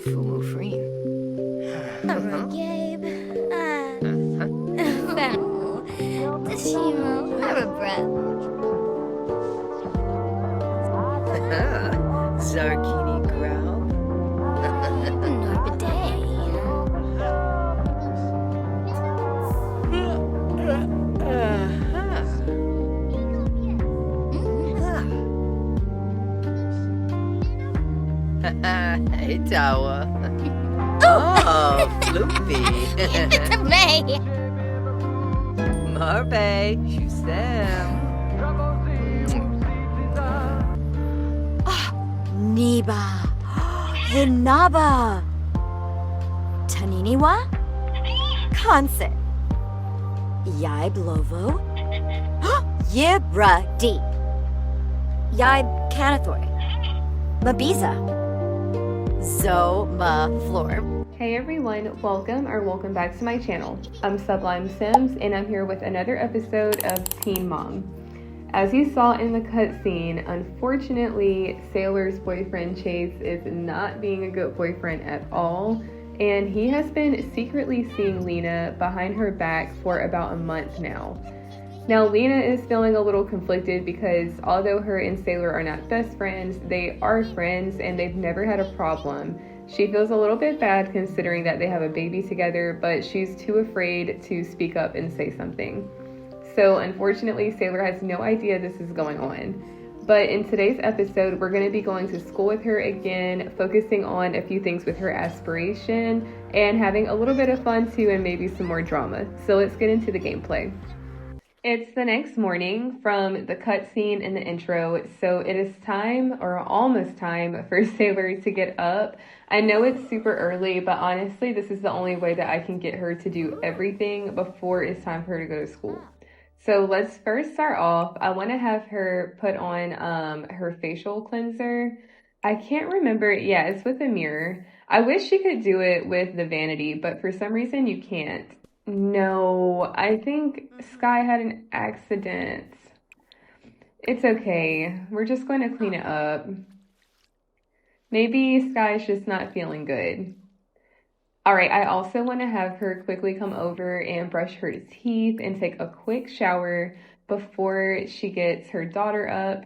Fumu free. Gabe. Fennel. Tashimo. Zarkini growl. Norbiday. Hey, Tawa. Oh, Floopy. It's a May. Marbe, Shusam. Niba. Hinaba. Taniniwa. Concert. Yib Lovo. Yibra D. Yib Canathor. Mabiza. Zoma Floor. Hey everyone, welcome back to my channel. I'm Sublime Sims and I'm here with another episode of Teen Mom. As you saw in the cutscene, unfortunately, Saylor's boyfriend Chase is not being a good boyfriend at all, and he has been secretly seeing Lena behind her back for about a month now. Now, Lena is feeling a little conflicted because although her and Saylor are not best friends, they are friends and they've never had a problem. She feels a little bit bad considering that they have a baby together, but she's too afraid to speak up and say something. So unfortunately, Saylor has no idea this is going on. But in today's episode, we're going to be going to school with her again, focusing on a few things with her aspiration and having a little bit of fun too, and maybe some more drama. So let's get into the gameplay. It's the next morning from the cutscene in the intro, so it is time, or almost time, for Saylor to get up. I know it's super early, but honestly, this is the only way that I can get her to do everything before it's time for her to go to school. So let's first start off. I want to have her put on her facial cleanser. I can't remember. Yeah, it's with a mirror. I wish she could do it with the vanity, but for some reason you can't. No, I think Sky had an accident. It's okay. We're just going to clean it up. Maybe Sky's just not feeling good. All right, I also want to have her quickly come over and brush her teeth and take a quick shower before she gets her daughter up.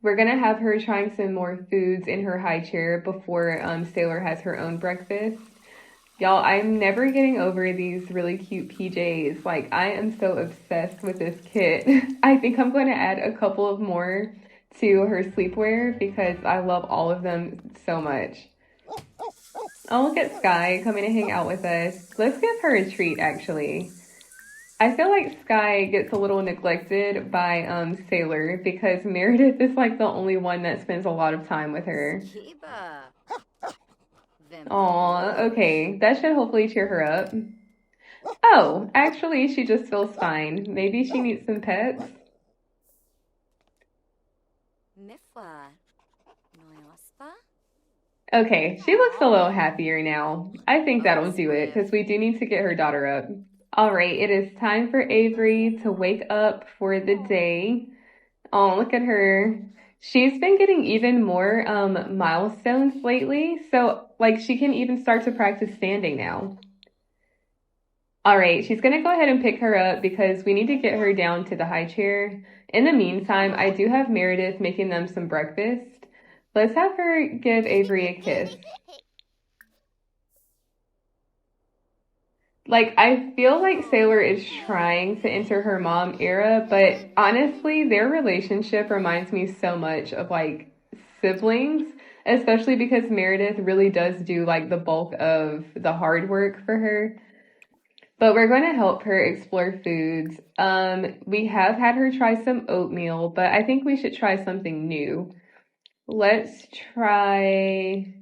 We're going to have her trying some more foods in her high chair before Saylor has her own breakfast. Y'all, I'm never getting over these really cute PJs. Like, I am so obsessed with this kit. I think I'm going to add a couple of more to her sleepwear because I love all of them so much. Oh, look at Sky coming to hang out with us. Let's give her a treat, actually. I feel like Sky gets a little neglected by Saylor because Meredith is like the only one that spends a lot of time with her. Aw, okay. That should hopefully cheer her up. Oh, actually, she just feels fine. Maybe she needs some pets. Okay, she looks a little happier now. I think that'll do it because we do need to get her daughter up. All right, it is time for Avery to wake up for the day. Oh, look at her. She's been getting even more milestones lately, so like she can even start to practice standing now. All right, she's going to go ahead and pick her up because we need to get her down to the high chair. In the meantime, I do have Meredith making them some breakfast. Let's have her give Avery a kiss. Like, I feel like Saylor is trying to enter her mom era, but honestly, their relationship reminds me so much of, like, siblings, especially because Meredith really does do, like, the bulk of the hard work for her. But we're going to help her explore foods. We have had her try some oatmeal, but I think we should try something new. Let's try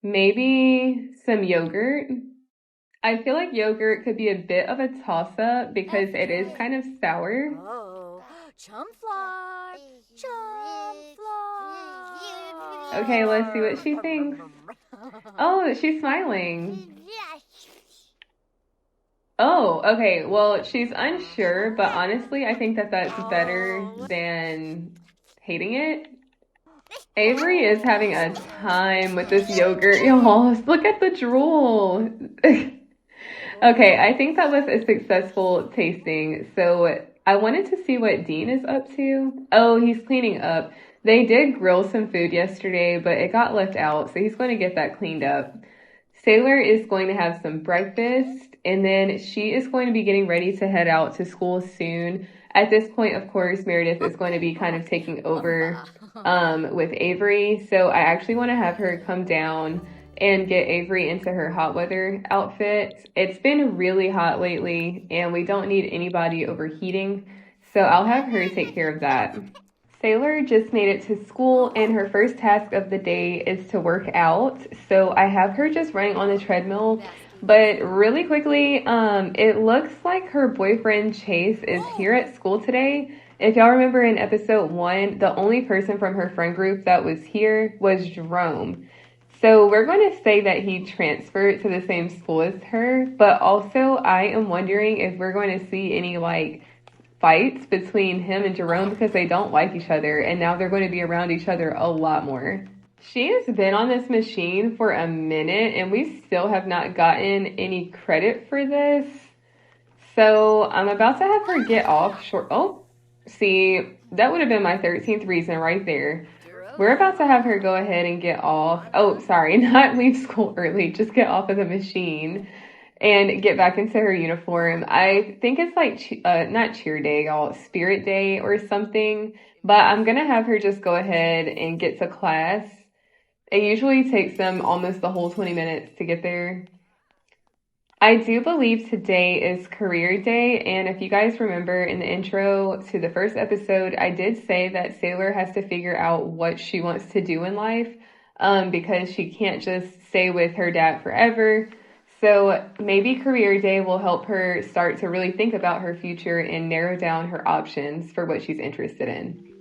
maybe some yogurt. I feel like yogurt could be a bit of a toss-up because it is kind of sour. Oh, chumflog. Chumflog. Okay, let's see what she thinks. Oh, she's smiling. Oh, okay. Well, she's unsure, but honestly, I think that that's better than hating it. Avery is having a time with this yogurt, y'all. Look at the drool. Okay, I think that was a successful tasting. So I wanted to see what Dean is up to. Oh, he's cleaning up. They did grill some food yesterday, but it got left out, so he's going to get that cleaned up. Saylor is going to have some breakfast, and then she is going to be getting ready to head out to school soon. At this point, of course, Meredith is going to be kind of taking over with Avery. So I actually want to have her come down and get Avery into her hot weather outfit. It's been really hot lately, and we don't need anybody overheating. So I'll have her take care of that. Saylor just made it to school, and her first task of the day is to work out. So I have her just running on the treadmill. But really quickly, it looks like her boyfriend Chase is here at school today. If y'all remember in episode 1, the only person from her friend group that was here was Jerome. So we're going to say that he transferred to the same school as her. But also, I am wondering if we're going to see any, fights between him and Jerome because they don't like each other, and now they're going to be around each other a lot more. She has been on this machine for a minute, and we still have not gotten any credit for this. So I'm about to have her get off short. Oh, see, that would have been my 13th reason right there. We're about to have her go ahead and get off. Oh, sorry, not leave school early. Just get off of the machine and get back into her uniform. I think it's not cheer day, y'all, spirit day or something. But I'm going to have her just go ahead and get to class. It usually takes them almost the whole 20 minutes to get there. I do believe today is career day. And if you guys remember in the intro to the first episode, I did say that Saylor has to figure out what she wants to do in life because she can't just stay with her dad forever. So maybe career day will help her start to really think about her future and narrow down her options for what she's interested in.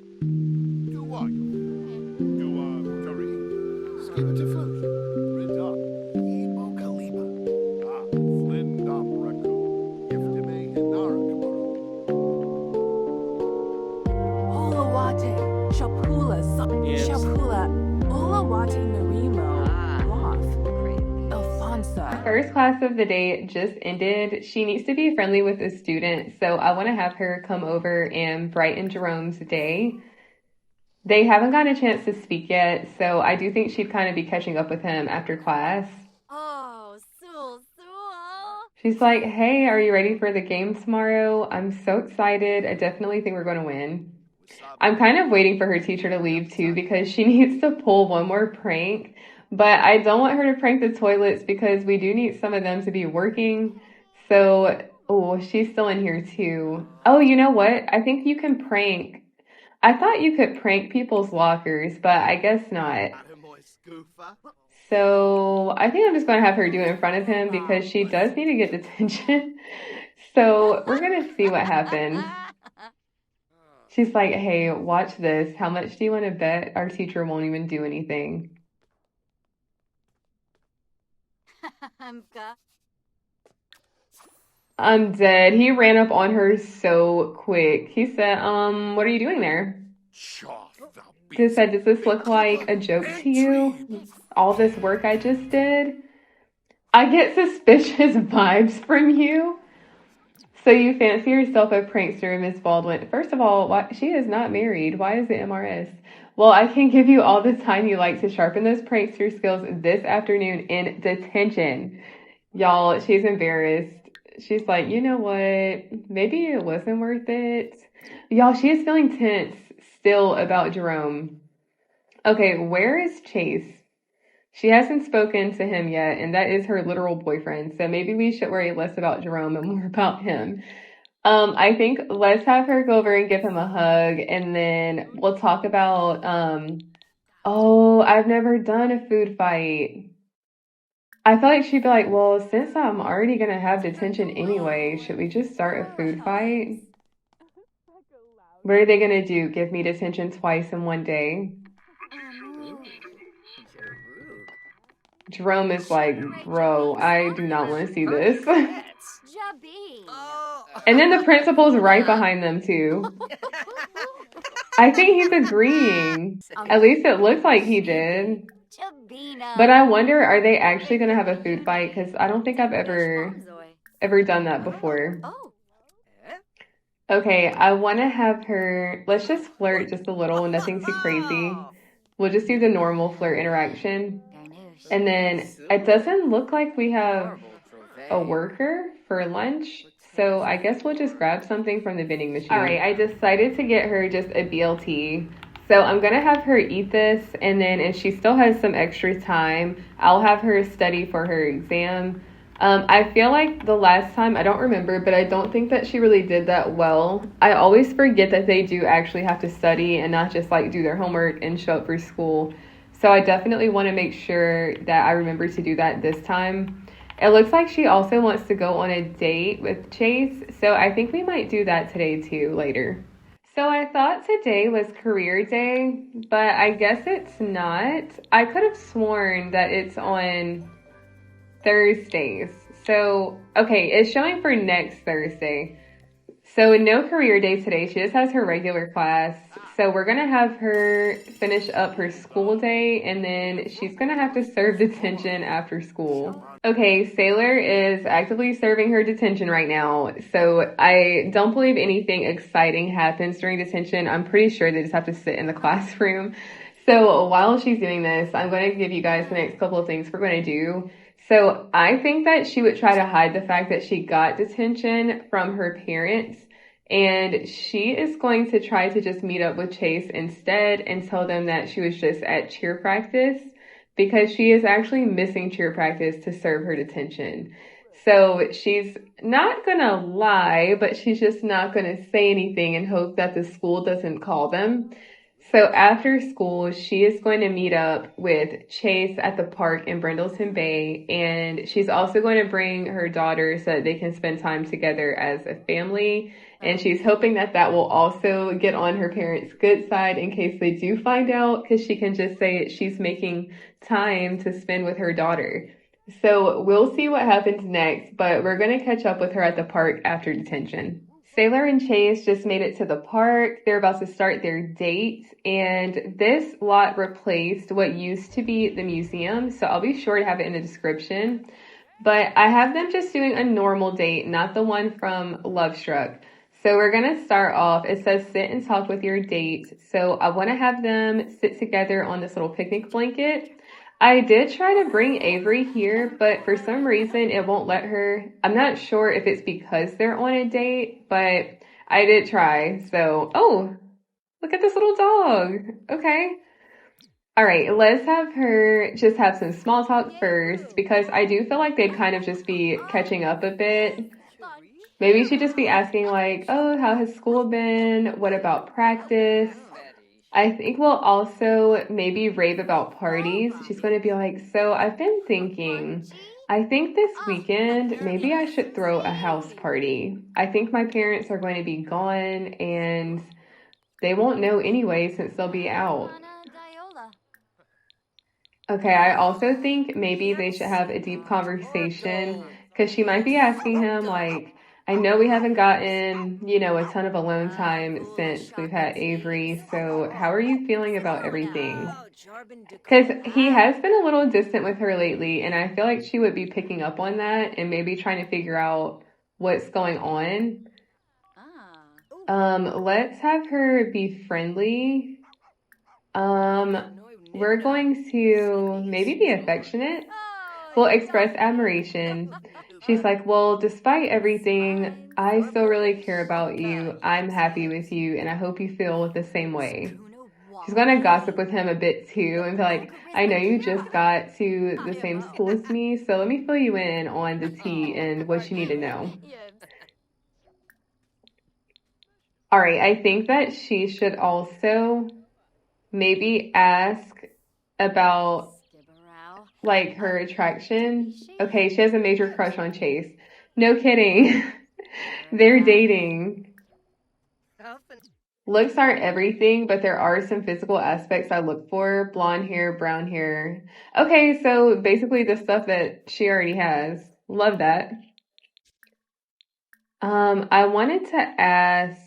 First class of the day just ended. She needs to be friendly with a student, so I want to have her come over and brighten Jerome's day. They haven't gotten a chance to speak yet, so I do think she'd kind of be catching up with him after class. Oh, Sul. She's like, hey, are you ready for the game tomorrow? I'm so excited. I definitely think we're going to win. I'm kind of waiting for her teacher to leave too because she needs to pull one more prank. But I don't want her to prank the toilets because we do need some of them to be working. So, oh, she's still in here too. Oh, you know what? I think you can prank. I thought you could prank people's lockers, but I guess not. So I think I'm just going to have her do it in front of him because she does need to get detention. So we're going to see what happens. She's like, hey, watch this. How much do you want to bet our teacher won't even do anything? I'm dead. He ran up on her so quick. He said, what are you doing there? He said, does this look like a joke to you? All this work I just did? I get suspicious vibes from you. So you fancy yourself a prankster, Miss Baldwin. First of all, she is not married. Why is it MRS? Well, I can give you all the time you like to sharpen those prankster skills this afternoon in detention. Y'all, she's embarrassed. She's like, you know what? Maybe it wasn't worth it. Y'all, she is feeling tense still about Jerome. Okay, where is Chase? She hasn't spoken to him yet, and that is her literal boyfriend. So maybe we should worry less about Jerome and more about him. I think let's have her go over and give him a hug, and then we'll talk about, I've never done a food fight. I feel like she'd be like, well, since I'm already going to have detention anyway, should we just start a food fight? What are they going to do? Give me detention twice in one day? Jerome is like, bro, I do not want to see this. And then the principal's right behind them, too. I think he's agreeing. At least it looks like he did. Chabina. But I wonder, are they actually going to have a food fight? Because I don't think I've ever done that before. Oh. Okay, I want to have her, let's just flirt just a little, nothing too crazy. We'll just do the normal flirt interaction. Garnouche. And then it doesn't look like we have a worker for lunch. So I guess we'll just grab something from the vending machine. All right, I decided to get her just a BLT. So I'm going to have her eat this, and then if she still has some extra time, I'll have her study for her exam. I feel like the last time, I don't remember, but I don't think that she really did that well. I always forget that they do actually have to study and not just like do their homework and show up for school. So I definitely want to make sure that I remember to do that this time. It looks like she also wants to go on a date with Chase, so I think we might do that today too, later. So I thought today was career day, but I guess it's not. I could have sworn that it's on Thursdays. So, okay, it's showing for next Thursday. So no career day today. She just has her regular class. So we're going to have her finish up her school day, and then she's going to have to serve detention after school. Okay, Saylor is actively serving her detention right now. So I don't believe anything exciting happens during detention. I'm pretty sure they just have to sit in the classroom. So while she's doing this, I'm going to give you guys the next couple of things we're going to do. So I think that she would try to hide the fact that she got detention from her parents, and she is going to try to just meet up with Chase instead and tell them that she was just at cheer practice, because she is actually missing cheer practice to serve her detention. So she's not gonna lie, but she's just not gonna say anything and hope that the school doesn't call them. So after school, she is going to meet up with Chase at the park in Brindleton Bay, and she's also going to bring her daughter so that they can spend time together as a family. And she's hoping that that will also get on her parents' good side in case they do find out, because she can just say she's making time to spend with her daughter. So we'll see what happens next, but we're going to catch up with her at the park after detention. Saylor and Chase just made it to the park. They're about to start their date, and this lot replaced what used to be the museum, so I'll be sure to have it in the description. But I have them just doing a normal date, not the one from Love Struck. So we're going to start off. It says sit and talk with your date. So I want to have them sit together on this little picnic blanket. I did try to bring Avery here, but for some reason it won't let her. I'm not sure if it's because they're on a date, but I did try. So, oh, look at this little dog. Okay. All right, let's have her just have some small talk first, because I do feel like they'd kind of just be catching up a bit. Maybe she'd just be asking like, oh, how has school been? What about practice? I think we'll also maybe rave about parties. She's going to be like, so I've been thinking, I think this weekend, maybe I should throw a house party. I think my parents are going to be gone and they won't know anyway since they'll be out. Okay, I also think maybe they should have a deep conversation, because she might be asking him like, I know we haven't gotten, a ton of alone time since we've had Avery, so how are you feeling about everything? Because he has been a little distant with her lately, and I feel like she would be picking up on that and maybe trying to figure out what's going on. Let's have her be friendly. We're going to maybe be affectionate. We'll express admiration. She's like, well, despite everything, I still really care about you. I'm happy with you, and I hope you feel the same way. She's going to gossip with him a bit too and be like, I know you just got to the same school as me, so let me fill you in on the tea and what you need to know. All right, I think that she should also maybe ask about like her attraction. Okay, she has a major crush on Chase. No kidding. They're dating. Looks aren't everything, but there are some physical aspects I look for. Blonde hair, brown hair. Okay, so basically the stuff that she already has. Love that. I wanted to ask,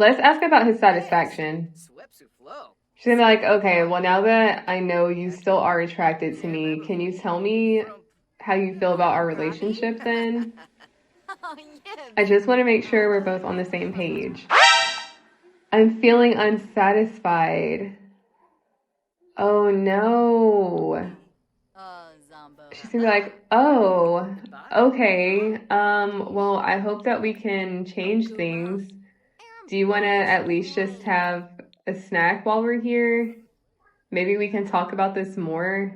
Let's ask about his satisfaction. Swepsu flow. She's gonna be like, okay, well, now that I know you still are attracted to me, can you tell me how you feel about our relationship then? Oh, yeah. I just want to make sure we're both on the same page. I'm feeling unsatisfied. Oh no. Oh, Zombo. She's gonna be like, oh, okay. Well, I hope that we can change things. Do you want to at least just have a snack while we're here? Maybe we can talk about this more.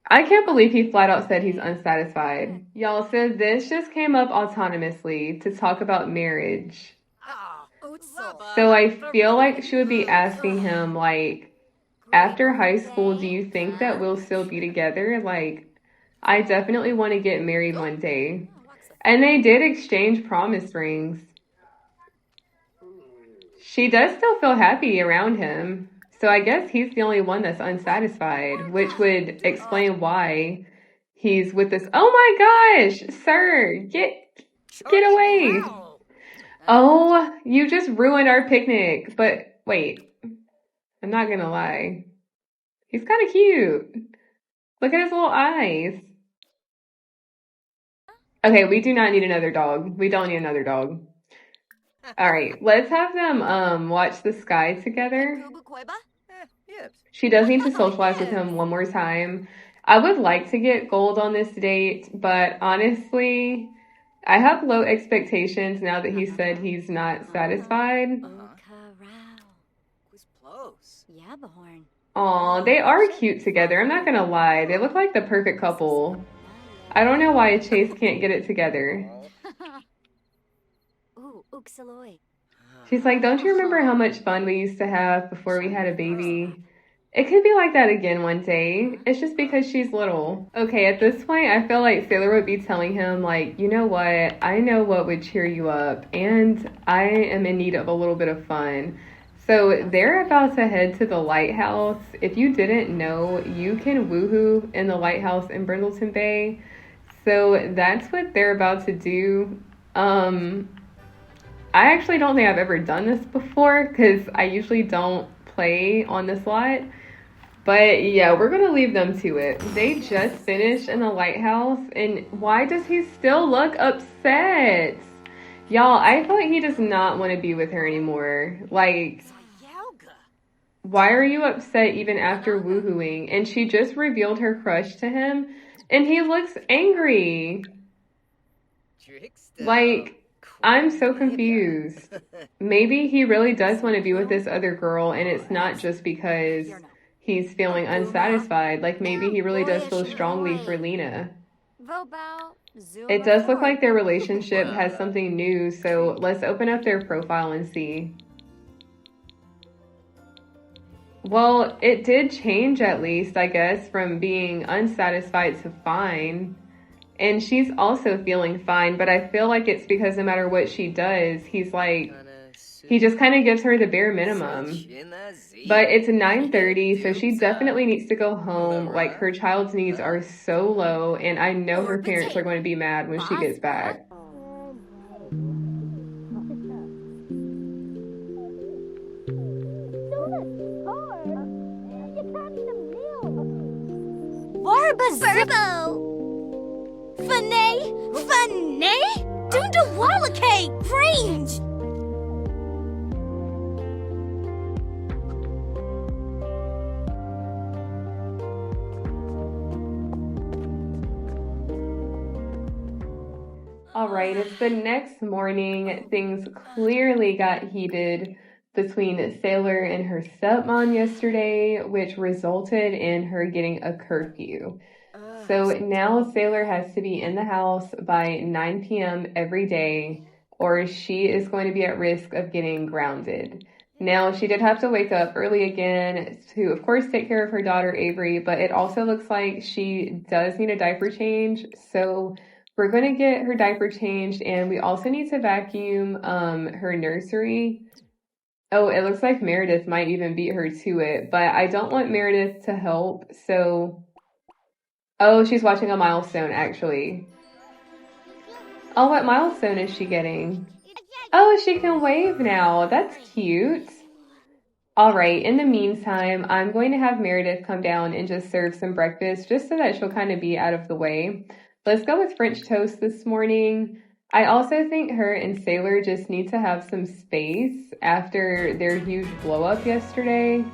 I can't believe he flat out said he's unsatisfied. Y'all, so this just came up autonomously to talk about marriage. So I feel like she would be asking him, like, after high school, do you think that we'll still be together? Like, I definitely want to get married one day. And they did exchange promise rings. She does still feel happy around him. So I guess he's the only one that's unsatisfied, which would explain why he's with this. Oh my gosh, sir, get away. Oh, you just ruined our picnic. But wait, I'm not gonna lie. He's kind of cute. Look at his little eyes. Okay, we do not need another dog. We don't need another dog. All right, let's have them watch the sky together. She does need to socialize with him one more time. I would like to get gold on this date, but honestly, I have low expectations now that he said he's not satisfied. Aw, they are cute together. I'm not gonna lie. They look like the perfect couple. I don't know why Chase can't get it together. She's like, don't you remember how much fun we used to have before we had a baby? It could be like that again one day. It's just because she's little. Okay, at this point, I feel like Saylor would be telling him, like, you know what? I know what would cheer you up, and I am in need of a little bit of fun. So they're about to head to the lighthouse. If you didn't know, you can woohoo in the lighthouse in Brindleton Bay. So that's what they're about to do. I actually don't think I've ever done this before because I usually don't play on this lot. But yeah, we're going to leave them to it. They just finished in the lighthouse, and why does he still look upset? Y'all, I feel like he does not want to be with her anymore. Like, why are you upset even after woohooing? And she just revealed her crush to him, and he looks angry. Like, I'm so confused. Maybe he really does want to be with this other girl, and it's not just because he's feeling unsatisfied. Like, maybe he really does feel strongly for Lena. It does look like their relationship has something new, so let's open up their profile and see. Well, it did change at least, I guess, from being unsatisfied to fine. And she's also feeling fine, but I feel like it's because no matter what she does, he's like, he just kind of gives her the bare minimum. But it's 9:30, so she definitely needs to go home. Like, her child's needs are so low, and I know her parents are going to be mad when she gets back. Burbo! Fanay? Dundawalake! Cringe! All right, it's the next morning. Things clearly got heated between Saylor and her stepmom yesterday, which resulted in her getting a curfew. So now Saylor has to be in the house by 9 p.m. every day, or she is going to be at risk of getting grounded. Now, she did have to wake up early again to, of course, take care of her daughter, Avery, but it also looks like she does need a diaper change. So we're going to get her diaper changed, and we also need to vacuum her nursery. Oh, it looks like Meredith might even beat her to it, but I don't want Meredith to help, so... Oh, she's watching a milestone, actually. Oh, what milestone is she getting? Oh, she can wave now. That's cute. All right, in the meantime, I'm going to have Meredith come down and just serve some breakfast just so that she'll kind of be out of the way. Let's go with French toast this morning. I also think her and Saylor just need to have some space after their huge blow up yesterday.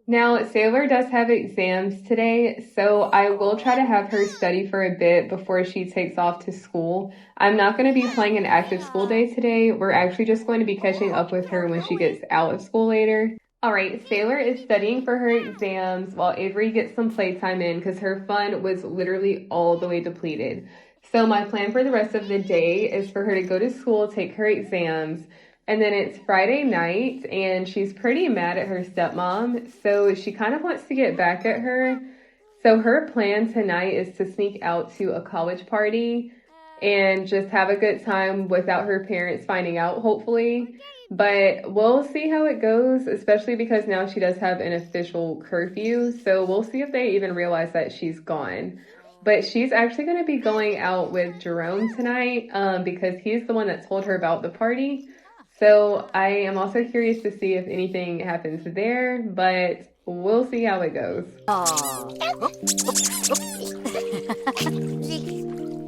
Now, Saylor does have exams today, so I will try to have her study for a bit before she takes off to school. I'm not going to be playing an active school day today. We're actually just going to be catching up with her when she gets out of school later. All right, Saylor is studying for her exams while Avery gets some playtime in because her fun was literally all the way depleted. So my plan for the rest of the day is for her to go to school, take her exams, and then it's Friday night, and she's pretty mad at her stepmom, so she kind of wants to get back at her. So her plan tonight is to sneak out to a college party and just have a good time without her parents finding out, hopefully. But we'll see how it goes, especially because now she does have an official curfew, so we'll see if they even realize that she's gone. But she's actually going to be going out with Jerome tonight because he's the one that told her about the party. So I am also curious to see if anything happens there, but we'll see how it goes.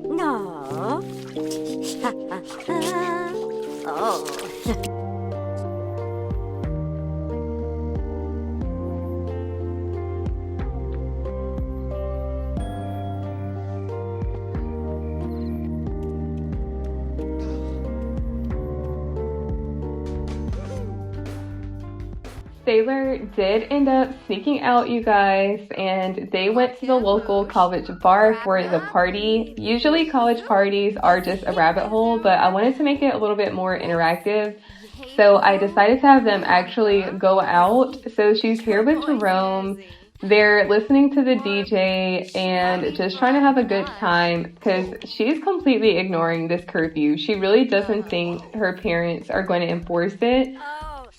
No. Oh. Saylor did end up sneaking out, you guys, and they went to the local college bar for the party. Usually college parties are just a rabbit hole, but I wanted to make it a little bit more interactive. So I decided to have them actually go out. So she's here with Jerome. They're listening to the DJ and just trying to have a good time because she's completely ignoring this curfew. She really doesn't think her parents are going to enforce it.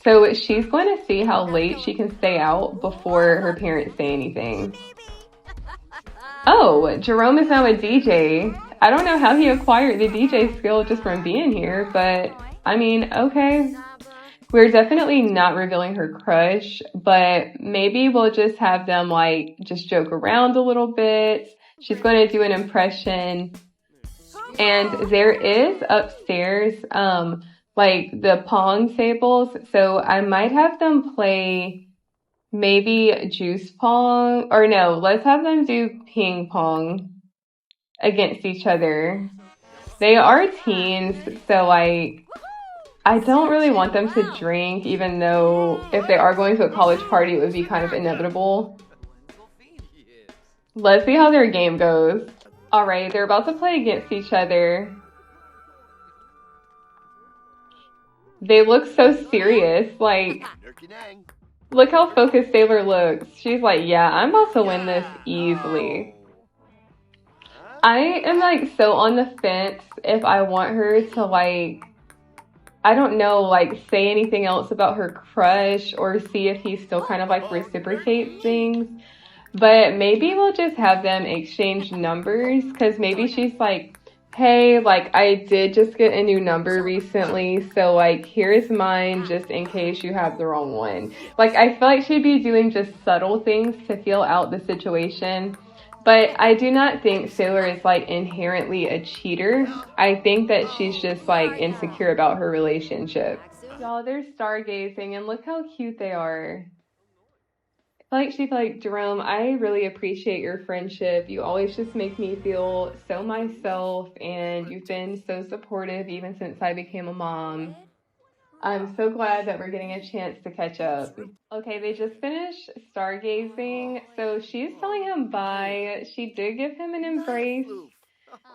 So she's going to see how late she can stay out before her parents say anything. Oh, Jerome is now a DJ. I don't know how he acquired the DJ skill just from being here, but I mean, okay. We're definitely not revealing her crush, but maybe we'll just have them just joke around a little bit. She's going to do an impression. And there is upstairs, the pong tables. So I might have them play maybe juice pong, or no, let's have them do ping pong against each other. They are teens, so I don't really want them to drink, even though if they are going to a college party, it would be kind of inevitable. Let's see how their game goes. All right, they're about to play against each other. They look so serious. Look how focused Saylor looks. She's like, yeah, I'm about to win this easily. I am so on the fence if I want her to I don't know, say anything else about her crush or see if he still kind of reciprocates things. But maybe we'll just have them exchange numbers because maybe she's like, hey, I did just get a new number recently, so here's mine just in case you have the wrong one. I feel like she'd be doing just subtle things to feel out the situation. But I do not think Saylor is inherently a cheater. I think that she's just insecure about her relationship. Y'all, they're stargazing and look how cute they are. She's like, Jerome, I really appreciate your friendship. You always just make me feel so myself, and you've been so supportive even since I became a mom. I'm so glad that we're getting a chance to catch up. Okay, they just finished stargazing, so she's telling him bye. She did give him an embrace,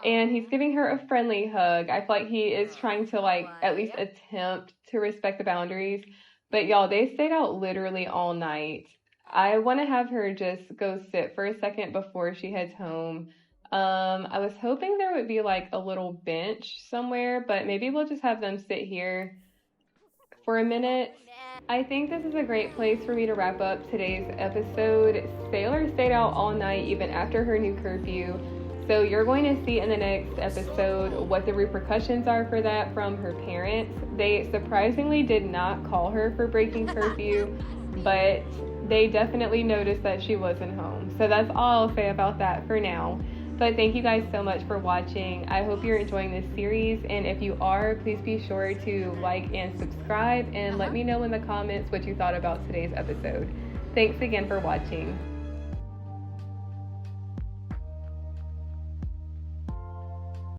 and he's giving her a friendly hug. I feel like he is trying to at least attempt to respect the boundaries. But y'all, they stayed out literally all night. I want to have her just go sit for a second before she heads home. I was hoping there would be a little bench somewhere, but maybe we'll just have them sit here for a minute. I think this is a great place for me to wrap up today's episode. Saylor stayed out all night even after her new curfew. So you're going to see in the next episode what the repercussions are for that from her parents. They surprisingly did not call her for breaking curfew, but they definitely noticed that she wasn't home. So that's all I'll say about that for now. But thank you guys so much for watching. I hope you're enjoying this series, and if you are, please be sure to like and subscribe, and let me know in the comments what you thought about today's episode. Thanks again for watching.